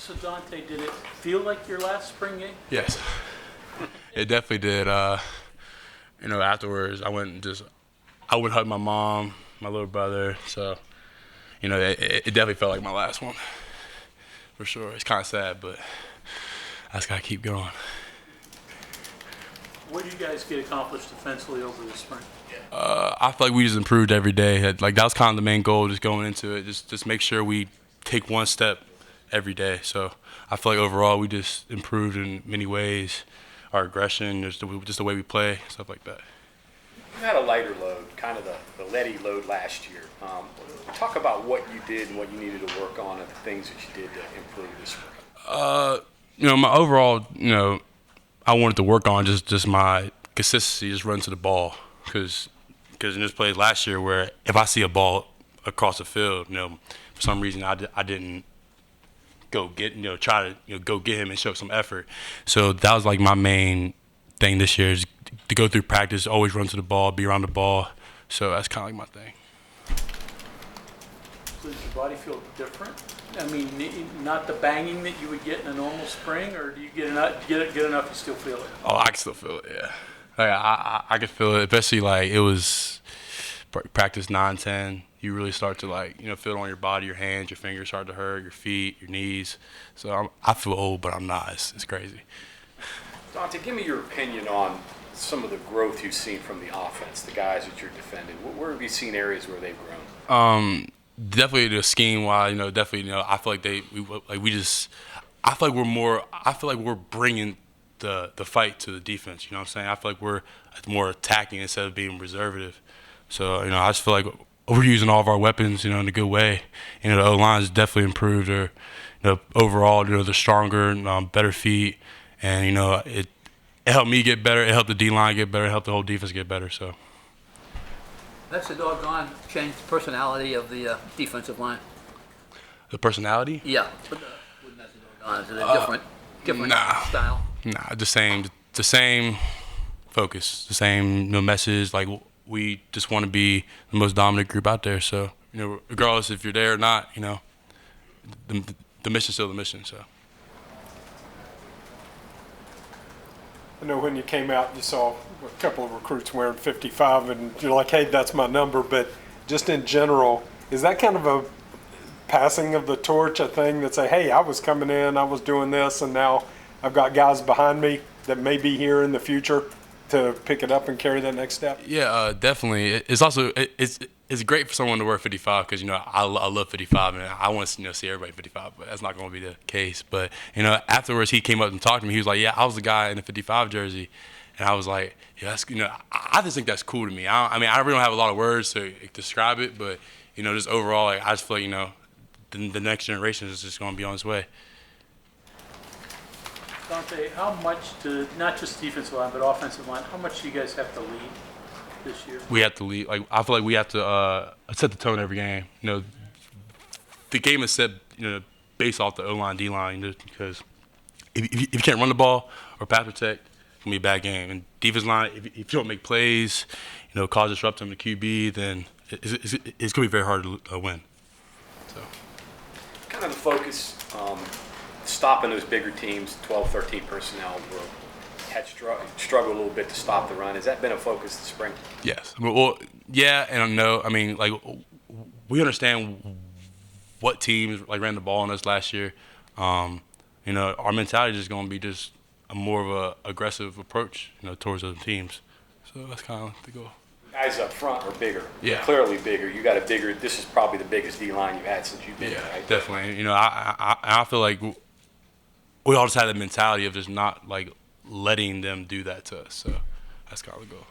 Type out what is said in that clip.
So Dante, did it feel like your last spring game? Yes, it definitely did. Afterwards, I went hug my mom, my little brother. So, it definitely felt like my last one, for sure. It's kind of sad, but I just gotta keep going. What did you guys get accomplished defensively over the spring? I feel like we just improved every day. Like that was kind of the main goal, just going into it. Just make sure we take one step every day. So I feel like overall we just improved in many ways. Our aggression, just the way we play, stuff like that. You had a lighter load, kind of the Letty load last year. Talk about what you did and what you needed to work on and the things that you did to improve this spring. My overall, I wanted to work on just my consistency, just run to the ball. Because in this play last year where if I see a ball across the field, for some reason I didn't go get, try to go get him and show some effort. So that was like my main thing this year is to go through practice, always run to the ball, be around the ball. So that's kind of like my thing. So does your body feel different? I mean, not the banging that you would get in a normal spring, or do you get enough you still feel it? Oh, I can still feel it, yeah. Like, I could feel it, especially like it was practice 9, 10. You really start to feel it on your body, your hands, your fingers start to hurt, your feet, your knees. So I feel old, but I'm not. It's crazy. Dante, give me your opinion on some of the growth you've seen from the offense, the guys that you're defending. Where have you seen areas where they've grown? Definitely the scheme-wise, definitely, I feel like we're bringing the fight to the defense. You know what I'm saying? I feel like we're more attacking instead of being reservative. So, I just feel like we're using all of our weapons, in a good way. The O-line's definitely improved. Or, overall, they're stronger, better feet. And, it helped me get better. It helped the D-line get better. It helped the whole defense get better. So. That's a doggone changed personality of the defensive line. The personality? Yeah. But wouldn't that a doggone? Is it a different style? Nah, the same focus, the same message. Like we just want to be the most dominant group out there. So regardless if you're there or not, the mission's still the mission. So. I know when you came out, you saw a couple of recruits wearing 55, and you're like, hey, that's my number. But just in general, is that kind of a passing of the torch, a thing that say, hey, I was coming in, I was doing this, and now I've got guys behind me that may be here in the future to pick it up and carry that next step? Yeah, definitely. It's also it's great for someone to wear 55 because I love 55 and I want to see everybody 55, but that's not going to be the case. But afterwards he came up and talked to me. He was like, "Yeah, I was the guy in the 55 jersey," and I was like, "Yeah, that's I just think that's cool to me." I mean, I really don't have a lot of words to describe it, but just overall, I just feel like the next generation is just going to be on its way. Dante, how much not just defensive line, but offensive line, how much do you guys have to lead this year? We have to lead. I feel like we have to set the tone every game. The game is set, based off the O-line, D-line, because if you can't run the ball or pass protect, it's going to be a bad game. And defense line, if you don't make plays, cause disruption to QB, then it's going to be very hard to win. So. Kind of the focus, stopping those bigger teams, 12, 13 personnel, had struggled a little bit to stop the run. Has that been a focus this spring? Yes. Well, yeah and no. I mean, we understand what teams ran the ball on us last year. Our mentality is just going to be just a more of a aggressive approach, towards those teams. So that's kind of the goal. Guys up front are bigger. Yeah. Clearly bigger. You got a bigger. This is probably the biggest D-line you've had since you've been here, right? Definitely. I feel like we all just had the mentality of just not letting them do that to us. So that's kind of the goal.